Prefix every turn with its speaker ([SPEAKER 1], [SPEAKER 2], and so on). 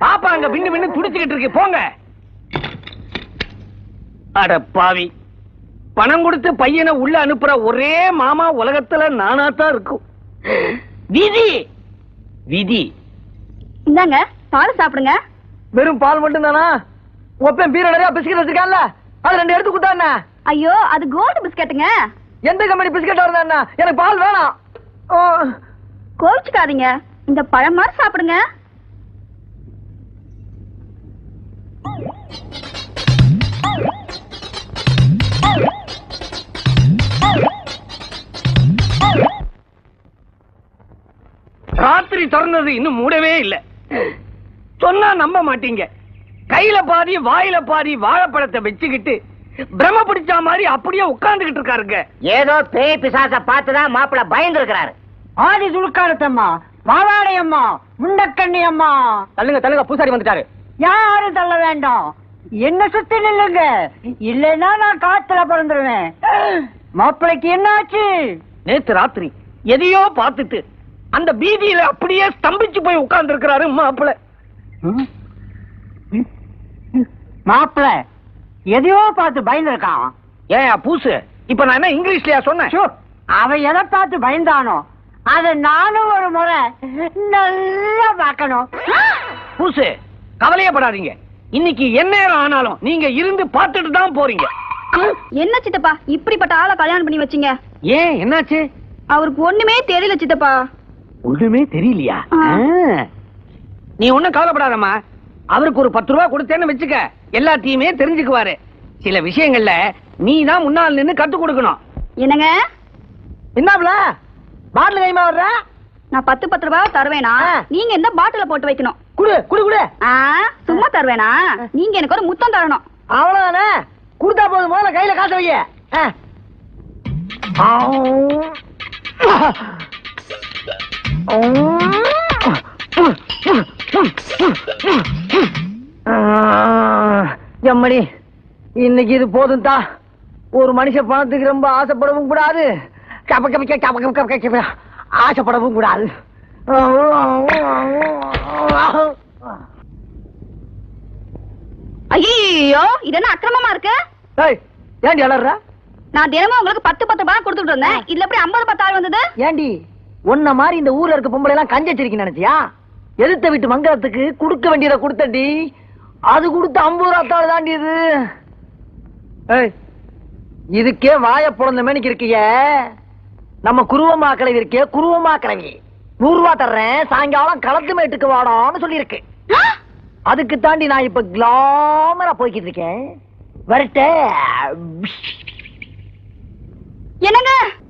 [SPEAKER 1] பாப்பா அங்க பின்னு பின்னு துடிச்சுக்கிட்டு இருக்கு, போங்க. அட பாவி, பணம் கொடுத்து பையனை உள்ள அனுப்புற ஒரே மாமா உலகத்துல நானாத்தான் இருக்கும். விதி விதி.
[SPEAKER 2] இந்தாங்க பால் சாப்பிடுங்க.
[SPEAKER 3] வெறும் பால் மட்டும் தானா? ஒப்பன் பீரோ நிறைய பிஸ்கட் வச்சிருக்கான்ல, அது 2 எடுத்து கொடுத்தா.
[SPEAKER 2] ஐயோ அது கோல்டு பிஸ்கட்டுங்க.
[SPEAKER 3] எந்த கம்பெனி பிஸ்கட் வருதா? எனக்கு பால் வேணாம்.
[SPEAKER 2] கோவிச்சுக்காதீங்க, இந்த பழம் மாதிரி சாப்பிடுங்க.
[SPEAKER 1] ராத்திரி திறந்தது இன்னும் மூடவே இல்ல. சொன்னா நம்ப மாட்டீங்க, கையில பாதி வாயில பாதி வாழைப்பழத்தை வச்சுக்கிட்டு பிரம்ம பிடிச்ச மாதிரி அப்படியே உட்கார்ந்துகிட்டு இருக்காருங்க.
[SPEAKER 4] ஏதோ பேய் பிசாச பார்த்துதான் மாப்பிள்ள பயந்து இருக்கிறாரு.
[SPEAKER 3] ஆதி சுழுக்காரத்தம்மா, பாவாடை அம்மா, முண்டக்கண்ணி அம்மா. தள்ளுங்க தள்ளுங்க, பூசாரி வந்துட்டாரு. யாரும் தள்ள வேண்டாம், என்ன சுத்தி நில்லுங்க, இல்லைன்னா நான் காத்துல பிறந்துருவேன். மாப்பிளைக்கு என்னாச்சு?
[SPEAKER 1] நேத்து ராத்திரி எதையோ பார்த்துட்டு அந்த பீதியில அப்படியே ஸ்தம்பிச்சு போய் உட்கார்ந்து இருக்கிறாரு மாப்பிள்ள.
[SPEAKER 3] மாப்பிள்ள எதையோ பார்த்து பயந்து இருக்கான்.
[SPEAKER 1] ஏன் பூசு, இப்ப நான் என்ன இங்கிலீஷ்லயா சொன்னேன்?
[SPEAKER 3] அவன் எதை பார்த்து பயந்தானோ அத நானும் ஒரு முறை நல்லா பார்க்கணும்.
[SPEAKER 1] பூசு, கவலையப்படாதீங்க, இன்னைக்கு என்ன நேரம் ஆனாலும் நீங்க இருந்து பார்த்துட்டு தான் போறீங்க.
[SPEAKER 2] என்ன சித்தப்பா இப்படிப்பட்ட ஆளை கல்யாணம் பண்ணி வச்சீங்க?
[SPEAKER 1] ஏன் என்னாச்சு?
[SPEAKER 2] அவருக்கு ஒண்ணுமே தெரியல சித்தப்பா.
[SPEAKER 1] ஒண்ணுமே தெரியலையா? நீ ஒண்ணும் கவலைப்படாதம்மா, அவருக்கு ஒரு 10 ரூபாய் கொடுத்தேன்னு வச்சுக்க, எல்லாத்தையுமே தெரிஞ்சுக்குவாரு. சில விஷயங்கள்ல நீ தான் முன்னால் நின்னு கத்து கொடுக்கணும்.
[SPEAKER 2] என்னங்க
[SPEAKER 3] என்னப்ல பாட்டில் கைமா வர்ற?
[SPEAKER 2] நான் 10 ரூபாய் தருவேனா? நீங்க இந்த பாட்டில போட்டு வைக்கணும்.
[SPEAKER 3] குடு குடு குடு.
[SPEAKER 2] சும்மா தருவேனா? நீங்க எனக்கு ஒரு முத்தம் தரணும்.
[SPEAKER 3] அவ்வளவுதானே, கொடுத்தா போதும். முதல்ல கையில காசு வைய. எம்மணி, இன்னைக்கு இது போதும் தான். ஒரு மனுஷன் பணத்துக்கு ரொம்ப ஆசைப்படவும் கூடாது, ஆசைப்படவும் கூடாது.
[SPEAKER 2] ஐயோ இது என்ன அக்கிரமமா இருக்கு?
[SPEAKER 3] ஏண்டி அலற?
[SPEAKER 2] நான் தினமும் உங்களுக்கு 10 ரூபாய் கொடுத்துட்டு இருந்தேன், இதுல எப்படி 50 ஆள் வந்தது?
[SPEAKER 3] ஏண்டி உன்ன மாதிரி இந்த ஊர்ல இருக்க பொம்பளை எல்லாம் கஞ்சச்சிருக்கீங்க நினைச்சியா? எதிர்த்த வீட்டு மங்களத்துக்கு கொடுக்க வேண்டியதை கொடுத்தடி, அது கொடுத்து 50 ரூபாய் தாண்டி இது. இதுக்கே வாய புலந்த மேனிக்கு இருக்கிய. நம்ம குருவமா கிளவி இருக்கே, குருவமா கிளவி 100 ரூபாய் தர்றேன், சாயங்காலம் களத்து மேட்டுக்கு வாடான்னு சொல்லி இருக்கு. அதுக்கு தாண்டி நான் இப்ப கிளாமரா போய்கிட்டு இருக்கேன். வரட்டே.